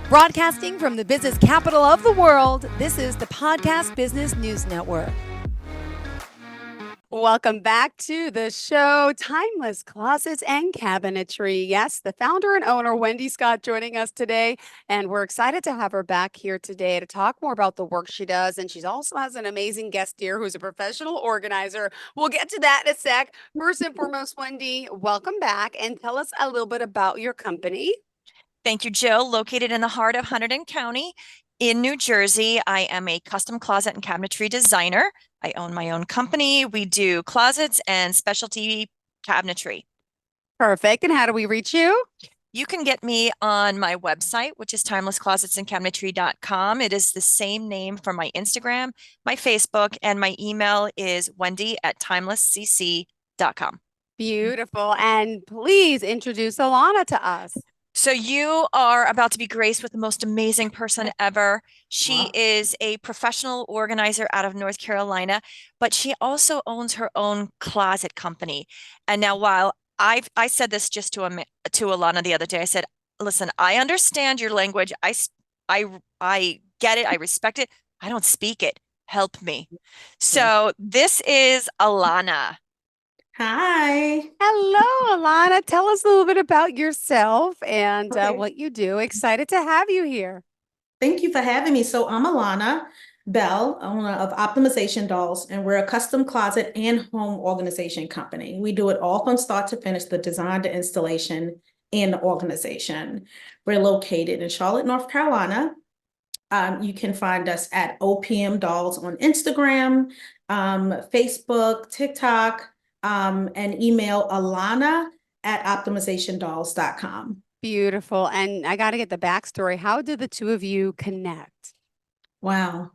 Broadcasting from the business capital of the world, this is the Podcast Business News Network. Welcome back to the show, Timeless Closets and Cabinetry. Yes, the founder and owner, Wendy Scott, joining us today. And we're excited to have her back here today to talk more about the work she does. And she also has an amazing guest here who's a professional organizer. We'll get to that in a sec. First and foremost, Wendy, welcome back and tell us a little bit about your company. Thank you, Jill. Located in the heart of Hunterdon County in New Jersey, I am a custom closet and cabinetry designer. I own my own company. We do closets and specialty cabinetry. Perfect. And how do we reach you? You can get me on my website, which is timelessclosetsandcabinetry.com. It is the same name for my Instagram, my Facebook, and my email is wendy@timelesscc.com. Beautiful. And please introduce Alana to us. So you are about to be graced with the most amazing person ever. She is a professional organizer out of North Carolina, but she also owns her own closet company. And now, while I said this just to Alana the other day, I said, "Listen, I understand your language. I get it. I respect it. I don't speak it. Help me." So this is Alana. Hi. Hello, Alana. Tell us a little bit about yourself and what you do. Excited to have you here. Thank you for having me. So I'm Alana Bell, owner of Optimization Dolls, and we're a custom closet and home organization company. We do it all from start to finish, the design, the installation, and the organization. We're located in Charlotte, North Carolina. You can find us at OPM Dolls on Instagram, Facebook, TikTok, and email alana@optimizationdolls.com. Beautiful. And I got to get the backstory. How did the two of you connect? Wow.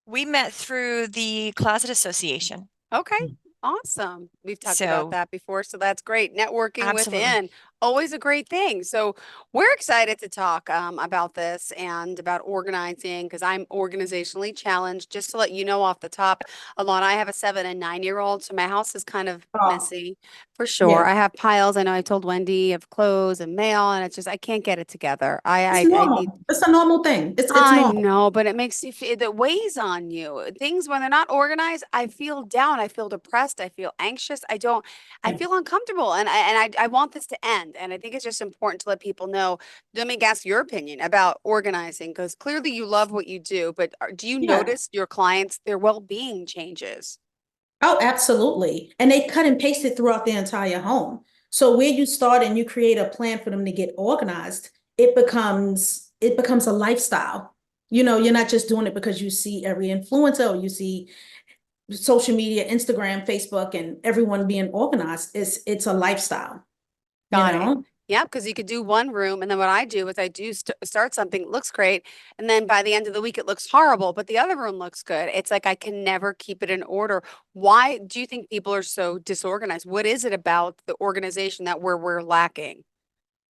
We met through the Closet Association. Okay. Awesome. We've talked about that before, so that's great. Networking Absolutely. within, always a great thing. So we're excited to talk about this and about organizing because I'm organizationally challenged. Just to let you know off the top, Alana, I have a 7 and 9-year-old, so my house is kind of messy for sure. Yeah. I have piles. I know I told Wendy of clothes and mail, and it's just I can't get it together. It's normal. It's a normal thing. It's I normal. know, but it makes you feel it weighs on you. Things when they're not organized, I feel down. I feel depressed. I feel anxious. I feel uncomfortable. And I want this to end. And I think it's just important to let people know. Let me ask your opinion about organizing, because clearly you love what you do, but do you Yeah. notice your clients, their well-being changes? Oh, absolutely. And they cut and paste it throughout their entire home. So where you start and you create a plan for them to get organized, it becomes a lifestyle. You know, you're not just doing it because you see every influencer or you see social media, Instagram, Facebook, and everyone being organized. It's a lifestyle. Got it. Yeah, because you could do one room, and then what I do is I do start something, it looks great, and then by the end of the week it looks horrible, but the other room looks good. It's like I can never keep it in order. Why do you think people are so disorganized? What is it about the organization that we're lacking?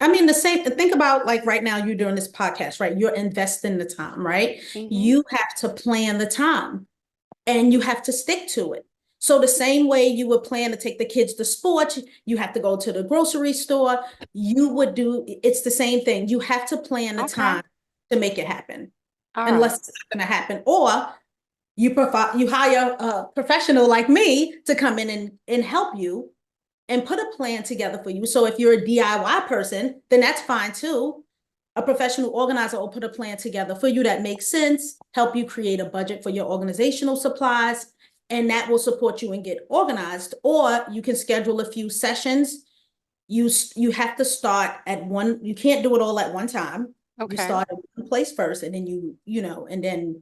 I mean, the same, think about like right now, you're doing this podcast, right? You're investing the time, right? You have to plan the time and you have to stick to it. So the same way you would plan to take the kids to sports, you have to go to the grocery store, you would do, it's the same thing. You have to plan the time to make it happen. Unless it's not going to happen. Or you hire a professional like me to come in and help you and put a plan together for you. So if you're a DIY person, then that's fine too. A professional organizer will put a plan together for you that makes sense, help you create a budget for your organizational supplies, and that will support you and get organized. Or you can schedule a few sessions. You have to start at one, you can't do it all at one time. You start at one place first, and then and then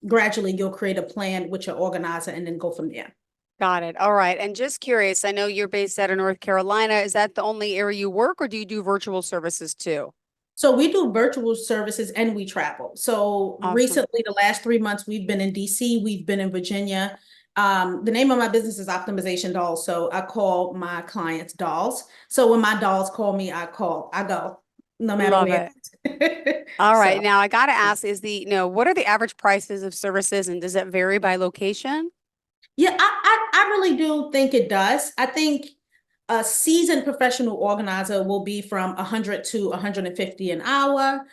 gradually you'll create a plan with your organizer and then go from there. Got it. All right. And just curious, I know you're based out of North Carolina. Is that the only area you work, or do you do virtual services too? So we do virtual services and we travel. So recently, the last 3 months, we've been in DC, we've been in Virginia. The name of my business is Optimization Dolls. So I call my clients dolls. So when my dolls call me, I go, no matter where. All right. Now I got to ask, what are the average prices of services, and does that vary by location? Yeah, I really do think it does. I think A seasoned professional organizer will be from 100 to 150 an hour.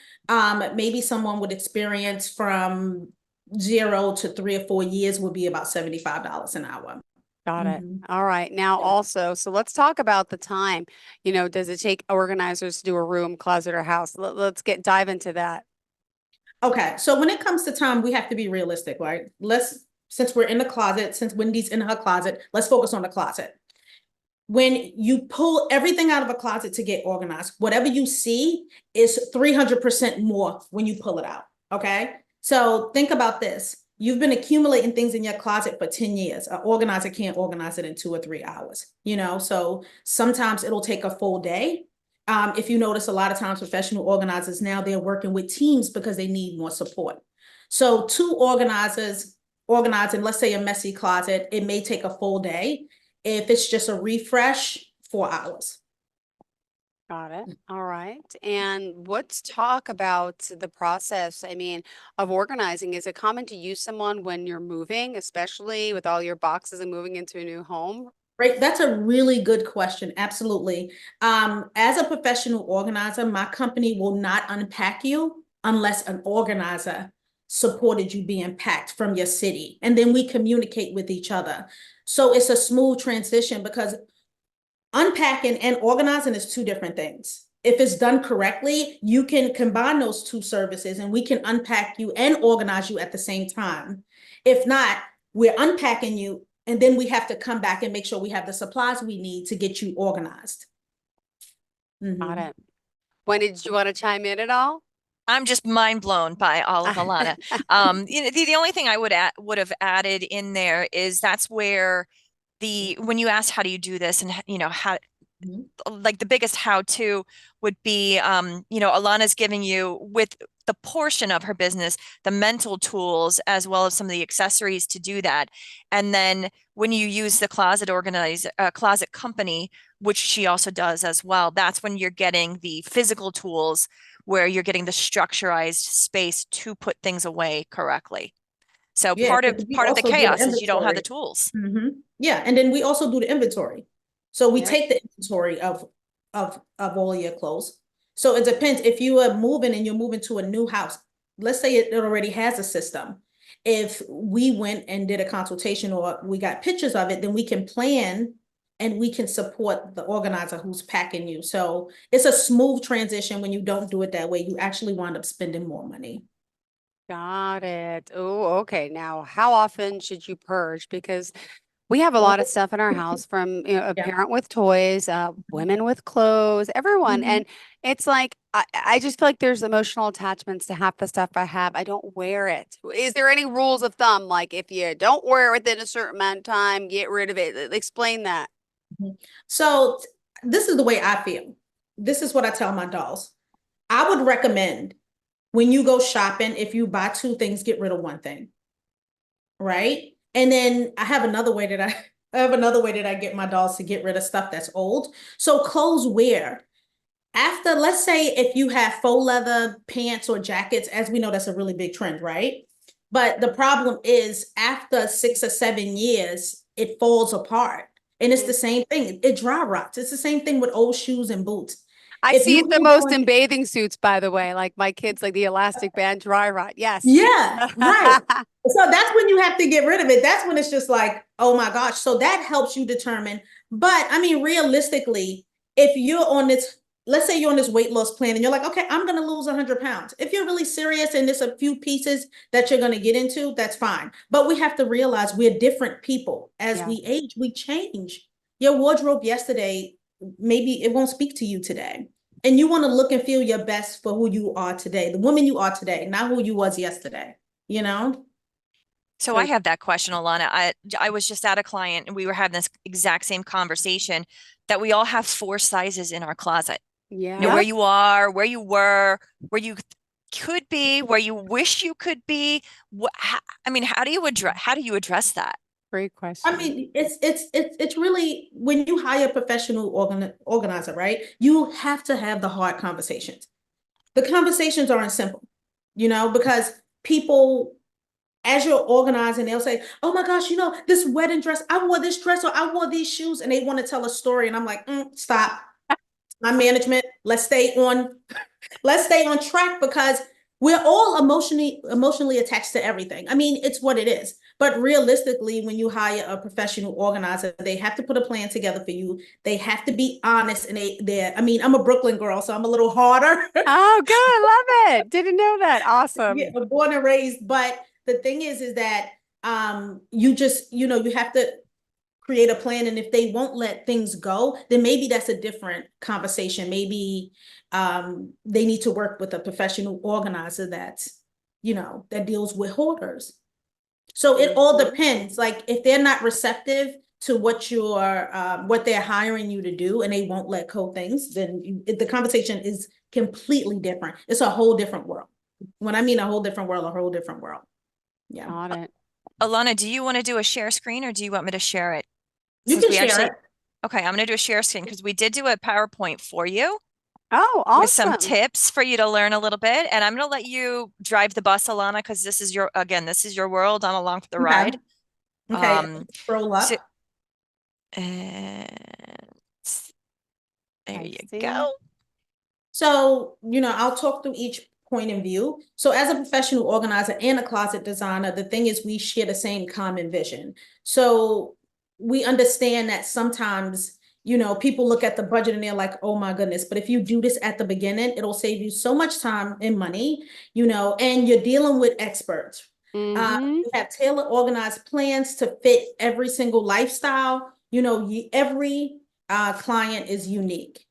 Maybe someone with experience from 0 to 3 or 4 years would be about $75 an hour. Got it. Mhm. All right. Now also, so let's talk about the time. Does it take organizers to do a room, closet, or house? Let's dive into that. Okay, so when it comes to time, we have to be realistic, right? Since we're in the closet, since Wendy's in her closet, let's focus on the closet. When you pull everything out of a closet to get organized, whatever you see is 300% more when you pull it out, okay? So think about this. You've been accumulating things in your closet for 10 years. An organizer can't organize it in 2 or 3 hours, So sometimes it'll take a full day. If you notice, a lot of times professional organizers now, they're working with teams because they need more support. So 2 organizers organizing, let's say, a messy closet, it may take a full day. If it's just a refresh, 4 hours. Got it. All right. And let's talk about the process, of organizing. Is it common to use someone when you're moving, especially with all your boxes and moving into a new home? Right, that's a really good question. Absolutely. As a professional organizer, my company will not unpack you unless an organizer supported you being packed from your city. And then we communicate with each other. So it's a smooth transition because unpacking and organizing is 2 different things. If it's done correctly, you can combine those 2 services and we can unpack you and organize you at the same time. If not, we're unpacking you and then we have to come back and make sure we have the supplies we need to get you organized. Got it. When did you want to chime in at all? I'm just mind blown by all of Alana. The only thing I would have added in there is that's where when you asked how do you do this and how like the biggest how to would be Alana's giving you with the portion of her business the mental tools as well as some of the accessories to do that. And then when you use the closet company, which she also does as well, that's when you're getting the physical tools where you're getting the structurized space to put things away correctly. So part of the chaos is you don't have the tools. Yeah, and then we also do the inventory. So we take the inventory of all of your clothes. So it depends if you are moving and you're moving to a new house. Let's say it already has a system. If we went and did a consultation or we got pictures of it, then we can plan and we can support the organizer who's packing you. So it's a smooth transition when you don't do it that way. You actually wind up spending more money. Got it. Oh, okay. Now, how often should you purge? Because we have a lot of stuff in our house from, a parent with toys, women with clothes, everyone. And it's like, I just feel like there's emotional attachments to half the stuff I have. I don't wear it. Is there any rules of thumb? Like if you don't wear it within a certain amount of time, get rid of it. Explain that. So this is the way I feel. This is what I tell my dolls. I would recommend when you go shopping, if you buy 2 things, get rid of 1 thing. Right? And then I have another way that I get my dolls to get rid of stuff that's old. So clothes wear. After, let's say if you have faux leather pants or jackets, as we know, that's a really big trend, right? But the problem is after 6 or 7 years, it falls apart. And it's the same thing. It dry rots. It's the same thing with old shoes and boots. I see it the most in bathing suits, by the way. Like my kids, like the elastic band dry rot. Yes. Yeah, right. So that's when you have to get rid of it. That's when it's just like, oh my gosh. So that helps you determine. But I mean, realistically, if you're on this, let's say you're on this weight loss plan and you're like, okay, I'm going to lose 100 pounds. If you're really serious and there's a few pieces that you're going to get into, that's fine. But we have to realize we're different people. As we age, we change. Your wardrobe yesterday, maybe it won't speak to you today. And you want to look and feel your best for who you are today, the woman you are today, not who you was yesterday, So I have that question, Alana. I was just at a client and we were having this exact same conversation that we all have 4 sizes in our closet. Yeah. Where you are, where you were, where you could be, where you wish you could be. How do you address that? Great question. I mean, it's really when you hire a professional organizer, right? You have to have the hard conversations. The conversations aren't simple, because people as you're organizing, they'll say, oh my gosh, this wedding dress, I wore this dress or I wore these shoes, and they want to tell a story. And I'm like, stop. My management, let's stay on track, because we're all emotionally attached to everything. I mean, it's what it is. But realistically, when you hire a professional organizer, they have to put a plan together for you. They have to be honest, and I mean, I'm a Brooklyn girl, so I'm a little harder. Oh, good. Love it. Didn't know that. Awesome. Yeah, born and raised. But the thing is that you just, you have to create a plan. And if they won't let things go, then maybe that's a different conversation. Maybe they need to work with a professional organizer that deals with hoarders. So it all depends. Like, if they're not receptive to what they're hiring you to do, and they won't let go things, then the conversation is completely different. It's a whole different world. When I mean a whole different world, a whole different world. Yeah. Got it. Alana, do you want to do a share screen, or do you want me to share it? You can share it. Okay, I'm going to do a share screen because we did do a PowerPoint for you. Oh, awesome. With some tips for you to learn a little bit. And I'm going to let you drive the bus, Alana, because this is your world. I'm along for the ride. Okay. Scroll up. And there you go. So, I'll talk through each point of view. So as a professional organizer and a closet designer, the thing is, we share the same common vision. So we understand that sometimes, people look at the budget and they're like, oh my goodness. But if you do this at the beginning, it'll save you so much time and money, and you're dealing with experts. You have tailored, organized plans to fit every single lifestyle. Every client is unique.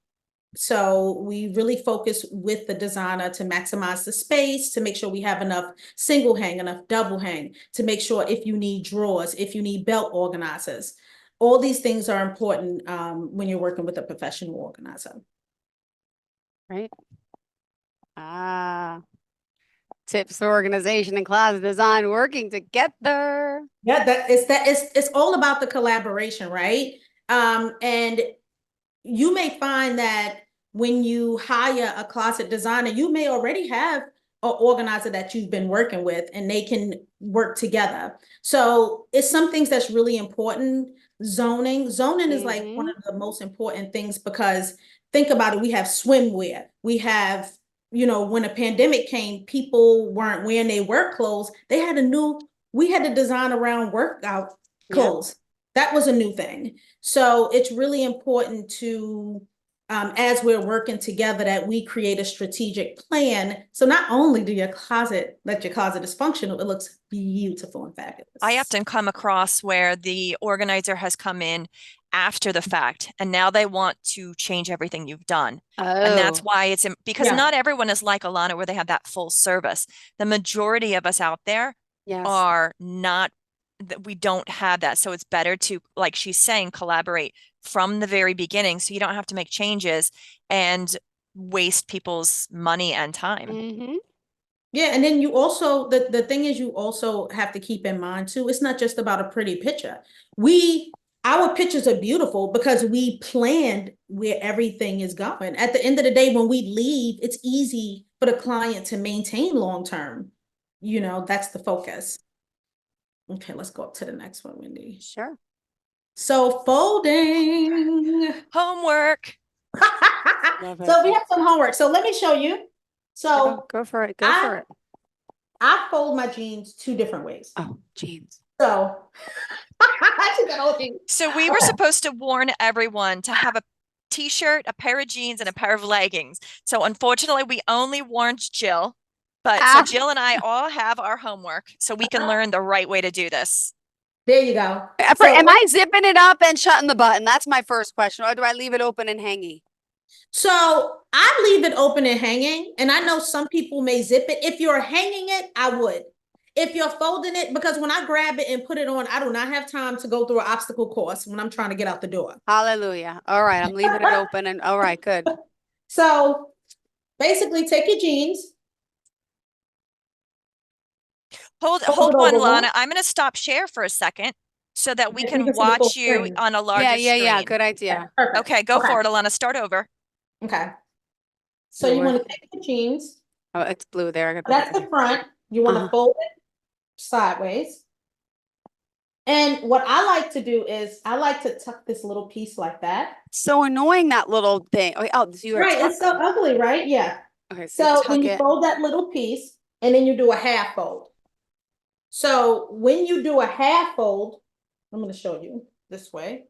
So we really focus with the designer to maximize the space, to make sure we have enough single hang, enough double hang, to make sure if you need drawers, if you need belt organizers. All these things are important when you're working with a professional organizer. Right. Tips for organization and closet design working together. Yeah, it's all about the collaboration, right? And you may find that when you hire a closet designer, you may already have an organizer that you've been working with, and they can work together. So it's some things that's really important. Zoning is like one of the most important things, because think about it. We have swimwear. We have, when a pandemic came, people weren't wearing their work clothes. We had to design around workout clothes. That was a new thing. So it's really important to, as we're working together, that we create a strategic plan. So not only do let your closet is functional, it looks beautiful and fabulous. I often come across where the organizer has come in after the fact, and now they want to change everything you've done. And that's why because not everyone is like Alana, where they have that full service. The majority of us out there are not, that we don't have that. So it's better to, like she's saying, collaborate from the very beginning, so you don't have to make changes and waste people's money and time. Yeah, and then you also, the thing is, you also have to keep in mind too, it's not just about a pretty picture. Our pictures are beautiful because we planned where everything is going. At the end of the day, when we leave, it's easy for the client to maintain long-term. That's the focus. Okay, let's go up to the next one, Wendy. Sure. So folding. Homework. So we have some homework. So let me show you. So go for it. Go for it. I fold my jeans 2 different ways. Oh, jeans. So So we were supposed to warn everyone to have a t-shirt, a pair of jeans, and a pair of leggings. So unfortunately, we only warned Jill. But so Jill and I all have our homework, so we can learn the right way to do this. There you go. Am I zipping it up and shutting the button? That's my first question. Or do I leave it open and hanging? So I leave it open and hanging. And I know some people may zip it. If you're hanging it, I would. If you're folding it, because when I grab it and put it on, I do not have time to go through an obstacle course when I'm trying to get out the door. Hallelujah. All right. I'm leaving it open. And all right, good. So basically, take your jeans. Hold on, Lana. I'm going to stop share for a second so that we can watch you on a larger screen. Yeah. Good idea. Okay, go for it, Alana. Start over. Okay. So you want to take the jeans. Oh, it's blue there. That's the front. You want to fold it sideways. And what I like to do is I like to tuck this little piece like that. So annoying, that little thing. Oh, so you are Right, it's so tucking. ugly, right? Yeah. Okay, so you So when tuck you it. fold that little piece and then you do a half fold. So when you do a half fold, I'm going to show you this way.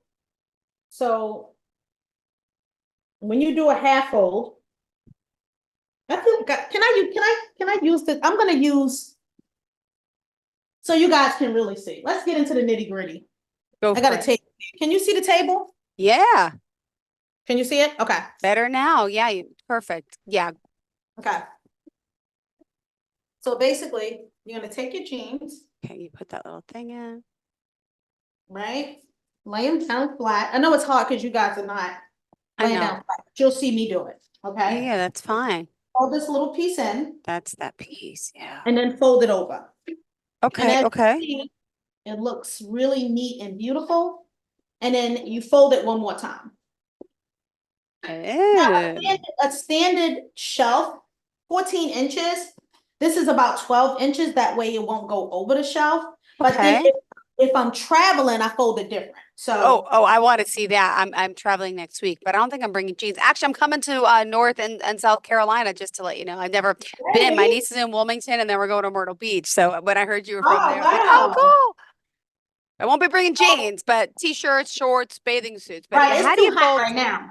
So when you do a half fold, I feel can I use this? I'm going to use so you guys can really see. Let's get into the nitty gritty. Go I got for a it. table. Can you see the table? Yeah, Can you see it? Okay. better now. Yeah, perfect. Yeah. Okay. So basically, you're going to take your jeans, Okay, you put that little thing in. right? Lay them down flat. I know it's hard because you guys are not I laying know. down flat. You'll see me do it. Yeah, Okay. yeah, that's fine. Fold this little piece in That's that piece. Yeah. and then fold it over. And Okay, as okay. you see, it looks really neat and beautiful. And then you fold it one more time. Now, Ew. a standard shelf, 14 inches. This is about 12 inches. That way it won't go over the shelf. But then Okay. if I'm traveling, I fold it different. Oh, So, I want to see that. I'm traveling next week, but I don't think I'm bringing jeans. Actually, I'm coming to North and South Carolina, just to let you know. I've never been. My hey, niece is in Wilmington, and then we're going to Myrtle Beach. So when I heard you were from oh, there, I was like, oh, wow. cool. I won't be bringing jeans, but t-shirts, shorts, bathing suits. But Right, how it's do too you hot fold? right now.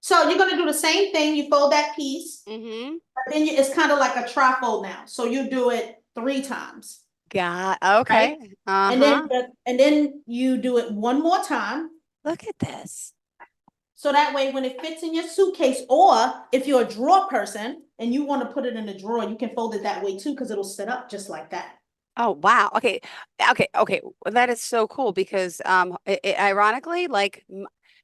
So you're gonna do the same thing. You fold that piece, Mm-hmm. but then it's kind of like a trifold now. So you do it 3 times, Got right? okay. Uh-huh. And then you do it one more time. Look at this. So that way, when it fits in your suitcase, or if you're a drawer person and you want to put it in a drawer, you can fold it that way too, because it'll sit up just like that. Oh wow. Okay. Okay. Well, that is so cool because ironically, like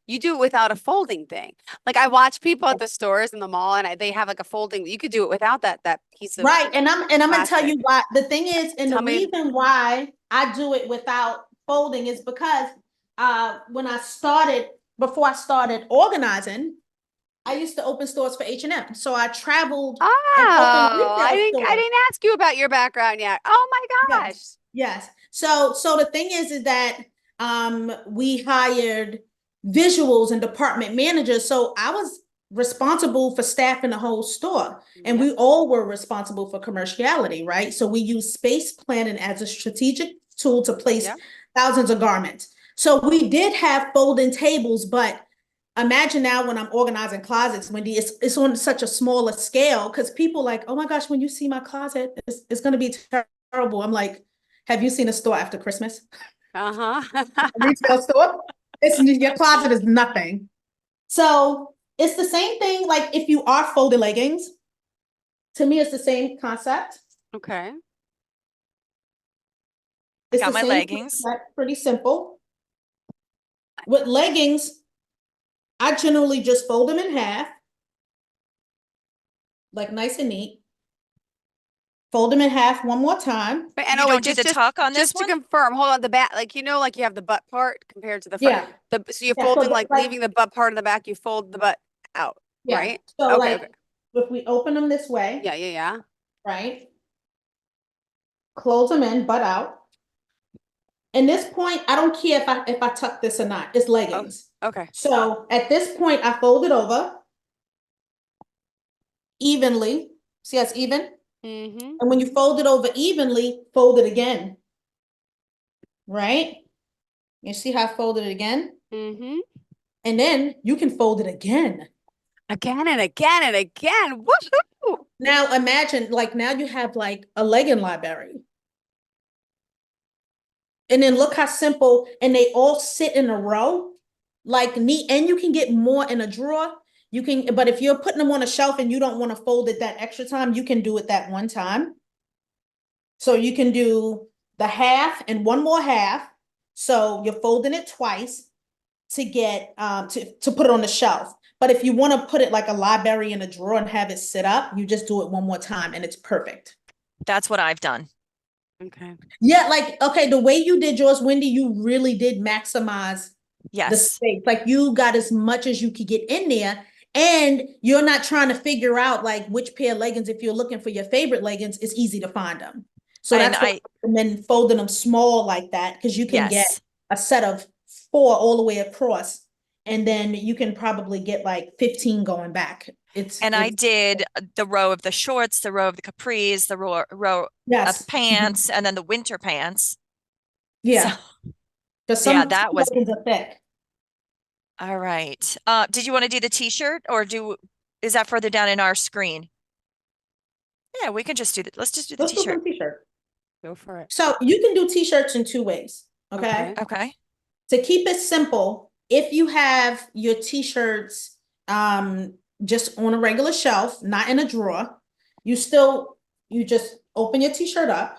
you do it without a folding thing. Like I watch people at the stores in the mall and they have like a folding. You could do it without that piece of Right. And I'm gonna tell plastic. you why. The thing is, and the Tell me. reason why I do it without folding is because when I started, before I started organizing, I used to open stores for H&M. So I traveled Oh, and opened I retail didn't I stores. didn't ask you about your background yet. Oh my gosh. Yes. Yes. So the thing is that we hired visuals and department managers. So I was responsible for staffing the whole store. And Yep. we all were responsible for commerciality, right? So we use space planning as a strategic tool to place Yep. thousands of garments. So we did have folding tables, but imagine now when I'm organizing closets, Wendy, it's on such a smaller scale because people like, oh my gosh, when you see my closet, it's going to be terrible. I'm like, have you seen a store after Christmas? Uh-huh. A retail store? It's your closet is nothing. So it's the same thing. Like if you are folding leggings, to me, it's the same concept. Okay. It's Got the my same leggings. concept, pretty simple. With leggings, I generally just fold them in half, like nice and neat. Fold them in half one more time. But and You oh wait, don't do the tuck on this just to one? confirm, hold on, the back, like like you have the butt part compared to the front. Yeah. So you're Yeah. So folding like like, leaving the butt part in the back, you fold the butt out, yeah. right? So Okay, okay. like if we open them this way, Yeah. right? Close them in, butt out. And this point, I don't care if I tuck this or not. It's Oh, leggings. okay. So at this point, I fold it over evenly. See how it's even? Mm-hmm. And when you fold it over evenly, fold it again. Right? You see how I folded it again? Mm-hmm. And then you can fold it again. Again and again and again. Woohoo! Now imagine, like now you have like a legging library. And then look how simple, and they all sit in a row, like neat, and you can get more in a drawer. You can, but if you're putting them on a shelf and you don't want to fold it that extra time, you can do it that one time. So you can do the half and one more half. So you're folding it twice to get to put it on the shelf. But if you want to put it like a library in a drawer and have it sit up, you just do it one more time and it's perfect. That's what I've done. Okay. Yeah, like okay, the way you did yours, Wendy, you really did maximize the Yes. space. Like you got as much as you could get in there. And you're not trying to figure out like which pair of leggings, if you're looking for your favorite leggings, it's easy to find them. So And that's why I recommend folding them small like that, because you can get yes. a set of 4 all the way across, and then you can probably get like 15 going back. And I did the row of the shorts, the row of the capris, the row of yes. pants, and then the winter pants. So Yeah. Because yeah, some that was leggings are thick. all right. Did you want to do the t-shirt or is that further down in our screen? Yeah, we can just do that. Let's just do the Let's do t-shirt. some t-shirt. Go for it. So you can do t-shirts in 2 ways. Okay. Okay. To keep it simple, if you have your t-shirts just on a regular shelf, not in a drawer, you just open your t-shirt up,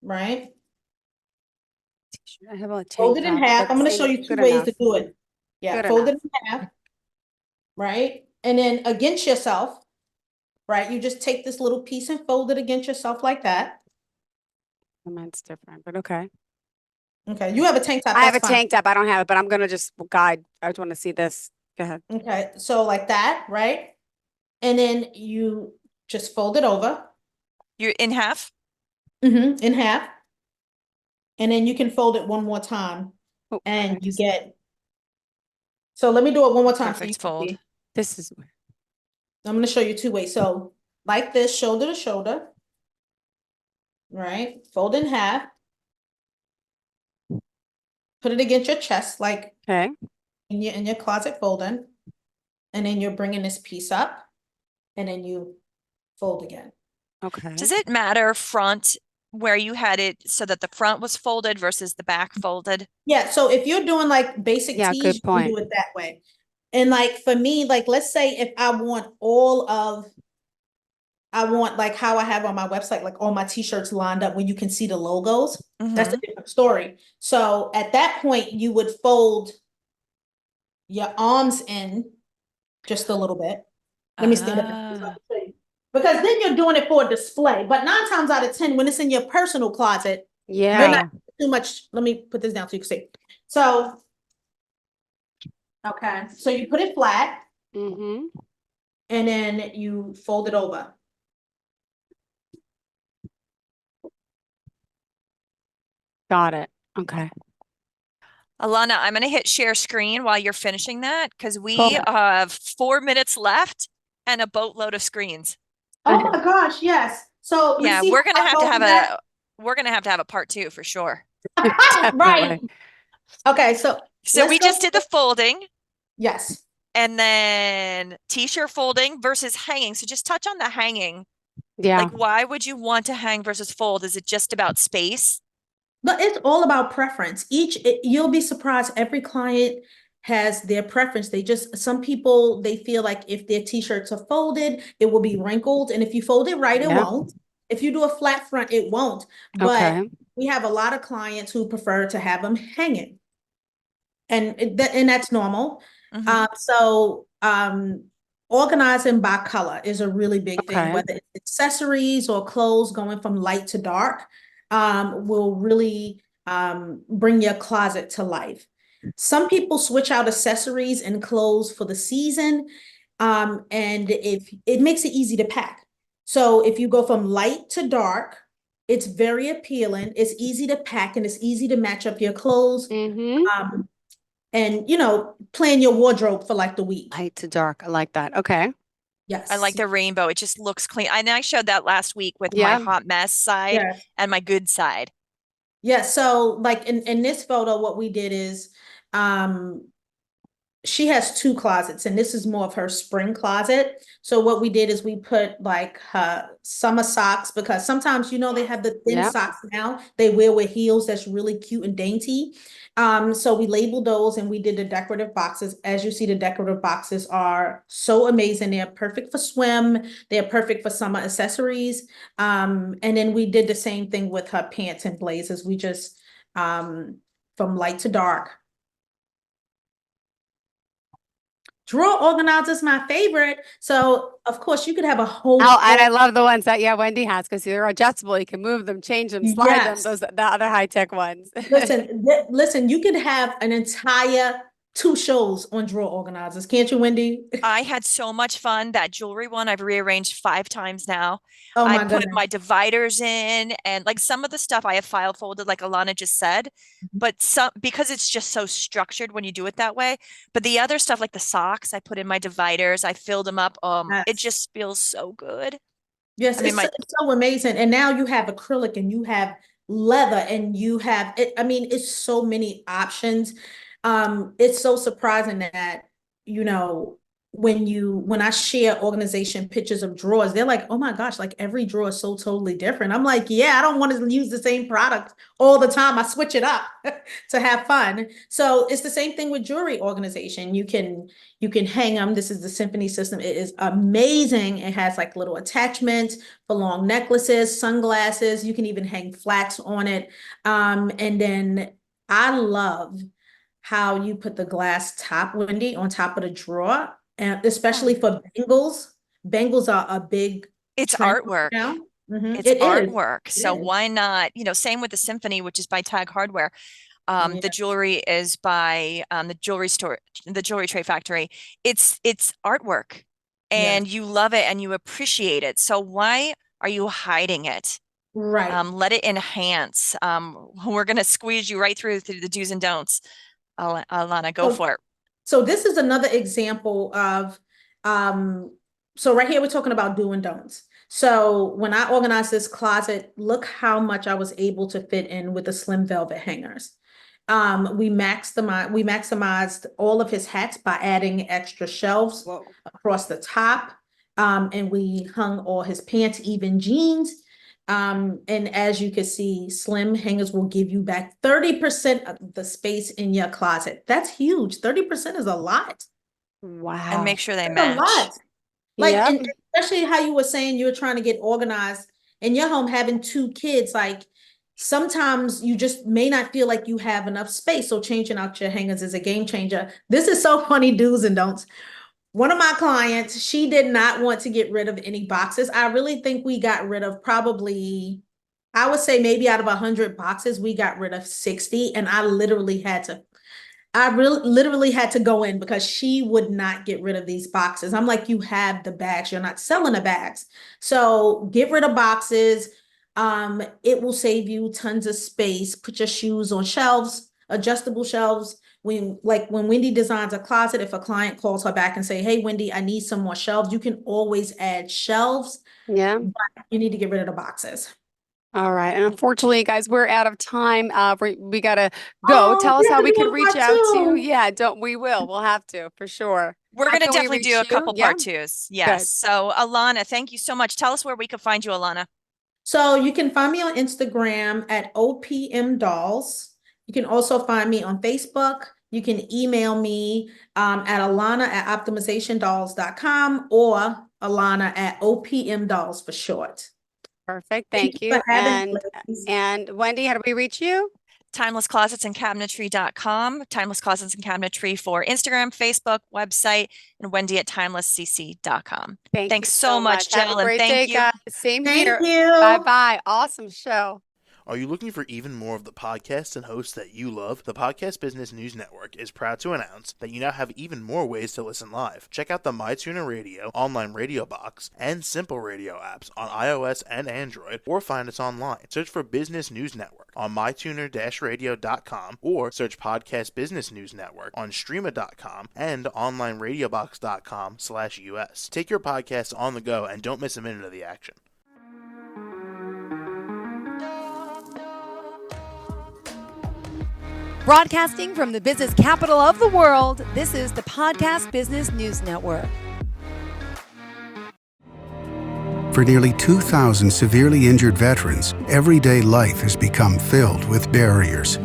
right? I have a Fold tank it in top. half. That I'm going to show seems you 2 good ways enough. to do it. Yeah, Good fold enough. it in half, right? And then against yourself, right? You just take this little piece and fold it against yourself like that. Mine's different, but okay. Okay, you have a tank top, I have that's a fine. tank top. I don't have it, but I'm gonna just guide. I just want to see this. Go ahead. Okay, so like that, right? And then you just fold it over, You're in half? in half. And then you can fold it one more time Oh, and I you just, get, so let me do it one more time so you Perfect can fold. see. this is I'm going to show you 2 ways. So like this, shoulder to shoulder, right? Fold in half. Put it against your chest, like okay. in your closet folding. And then you're bringing this piece up and then you fold again. Okay. Does it matter front where you had it so that the front was folded versus the back folded? Yeah, so if you're doing like basic Yeah, tees, good you can do point. it that way. And like for me, like let's say if I want like how I have on my website, like all my t-shirts lined up where you can see the logos. That's a different story. So at that point, you would fold your arms in just a little bit. Let me stand up. Ah. Because then you're doing it for display. But 9 times out of 10, when it's in your personal closet, you're not Yeah. too much. Let me put this down so you can see. So, okay. So you put it flat Mm-hmm. and then you fold it over. Got it. Okay. Alana, I'm going to hit share screen while you're finishing that because we Cool. have 4 minutes left and a boatload of screens. Oh my gosh, yes. So you Yeah, see we're going to how I have to folded have that? a part 2 for sure. Right. Definitely. Okay, so So let's we go. just did the folding Yes. and then t-shirt folding versus hanging. So just touch on the hanging. Yeah. Like, why would you want to hang versus fold? Is it just about space? But it's all about preference. You'll be surprised. Every client has their preference. Some people, they feel like if their t-shirts are folded, it will be wrinkled. And if you fold it right, it Yeah. won't. If you do a flat front, it won't. But Okay. we have a lot of clients who prefer to have them hanging. And that's normal. Mhm. Organizing by color is a really big thing, Okay. whether it's accessories or clothes going from light to dark, will really bring your closet to life. Some people switch out accessories and clothes for the season, and if it makes it easy to pack. So if you go from light to dark, it's very appealing, it's easy to pack, and it's easy to match up your clothes. Mm-hmm. And plan your wardrobe for like the week. Light to dark. I like that. Okay. Yes. I like the rainbow. It just looks clean. And I showed that last week with my Yeah. hot mess side Yeah. and my good side. Yeah. So like in this photo, what we did is she has 2 closets and this is more of her spring closet. So what we did is we put like her summer socks, because sometimes they have the thin Yeah. socks now they wear with heels that's really cute and dainty. So we labeled those and we did the decorative boxes. As you see, the decorative boxes are so amazing. They're perfect for swim, they're perfect for summer accessories. And then we did the same thing with her pants and blazers. We just from light to dark. Drawer organizer is my favorite. So of course you could have a whole Oh, and I drawer. love the ones that Wendy has because they're adjustable. You can move them, change them, slide them. Yes. Those the other high tech ones. Listen, you could have an entire 2 shows on drawer organizers. Can't you, Wendy? I had so much fun. That jewelry one I've rearranged 5 times now. Oh I my put my goodness. dividers in, and like some of the stuff I have file folded, like Alana just said, but some because it's just so structured when you do it that way. But the other stuff, like the socks, I put in my dividers, I filled them up. It Yes. just feels so good. Yes, I mean, it's so amazing. And now you have acrylic and you have leather and you have it. I mean, it's so many options. It's so surprising that, you know, when I share organization pictures of drawers, they're like, oh my gosh, like every drawer is so totally different. I'm like, yeah, I don't want to use the same product all the time. I switch it up to have fun. So it's the same thing with jewelry organization. You can hang them. This is the Symphony system. It is amazing. It has like little attachments for long necklaces, sunglasses. You can even hang flats on it. And then I love how you put the glass top, Wendy, on top of the drawer, and especially for bangles. Bangles are a big it's trend artwork. now. It's It is. artwork. It So is. why not, same with the Symphony, which is by Tag Hardware. Yeah. The jewelry is by the jewelry store, the Jewelry Trade Factory. It's artwork, Yes. and you love it and you appreciate it. So why are you hiding it? Right. Let it enhance. We're gonna squeeze you right through the do's and don'ts. Alana, go So, for it. so this is another example of, so right here, we're talking about do and don'ts. So when I organized this closet, look how much I was able to fit in with the slim velvet hangers. We maximized all of his hats by adding extra shelves Whoa. across the top. And we hung all his pants, even jeans. And as you can see, slim hangers will give you back 30% of the space in your closet. That's huge. 30% is a lot. Wow. And make sure they That's a match. lot. Like, Yep. and especially how you were saying you were trying to get organized in your home, having 2 kids, like sometimes you just may not feel like you have enough space. So changing out your hangers is a game changer. This is so funny, do's and don'ts. One of my clients, she did not want to get rid of any boxes. I really think we got rid of probably, I would say maybe out of 100 boxes, we got rid of 60. And I literally had to go in because she would not get rid of these boxes. I'm like, you have the bags, you're not selling the bags. So get rid of boxes. It will save you tons of space. Put your shoes on shelves, adjustable shelves. When Wendy designs a closet, if a client calls her back and say, hey, Wendy, I need some more shelves, you can always add shelves, Yeah. but you need to get rid of the boxes. All right. And unfortunately, guys, we're out of time. We gotta go. Oh, Tell we us have how to we do can a reach part out to you. 2. Yeah, we will. We'll have to for sure. We're How going to can we definitely reach do a you? couple Yeah. part 2s. Yes. Good. So Alana, thank you so much. Tell us where we could find you, Alana. So you can find me on Instagram at OPM Dolls. You can also find me on Facebook. You can email me at alana@optimizationdolls.com or Alana at OPM Dolls for short. Perfect. Thank Thank you you. for having me, ladies. And Wendy, how do we reach you? TimelessClosetsandCabinetry.com, Timeless Closets and Cabinetry for Instagram, Facebook, website, and Wendy at TimelessCC.com. Thanks so much, Have a Jill, and great thank day, you. guys. Same Thank here. you. Bye-bye. Awesome show. Are you looking for even more of the podcasts and hosts that you love? The Podcast Business News Network is proud to announce that you now have even more ways to listen live. Check out the MyTuner Radio, online radio box, and Simple Radio apps on iOS and Android, or find us online. Search for Business News Network on mytuner-radio.com or search Podcast Business News Network on streama.com and onlineradiobox.com/US. Take your podcast on the go and don't miss a minute of the action. Broadcasting from the business capital of the world, this is the Podcast Business News Network. For nearly 2,000 severely injured veterans, everyday life has become filled with barriers.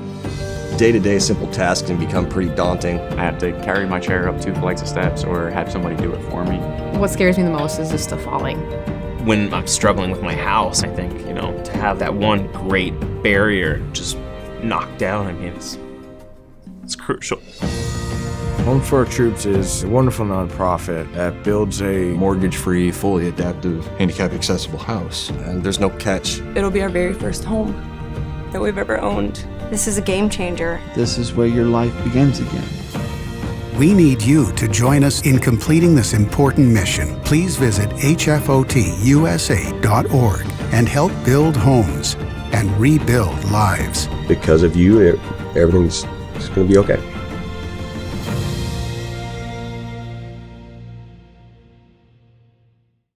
Day-to-day simple tasks can become pretty daunting. I have to carry my chair up 2 flights of steps or have somebody do it for me. What scares me the most is just the falling. When I'm struggling with my house, I think, to have that one great barrier just knocked down, it's crucial. Home for Our Troops is a wonderful nonprofit that builds a mortgage-free, fully adaptive, handicap-accessible house. And there's no catch. It'll be our very first home that we've ever owned. This is a game changer. This is where your life begins again. We need you to join us in completing this important mission. Please visit hfotusa.org and help build homes and rebuild lives. Because of you, everything's going to be okay.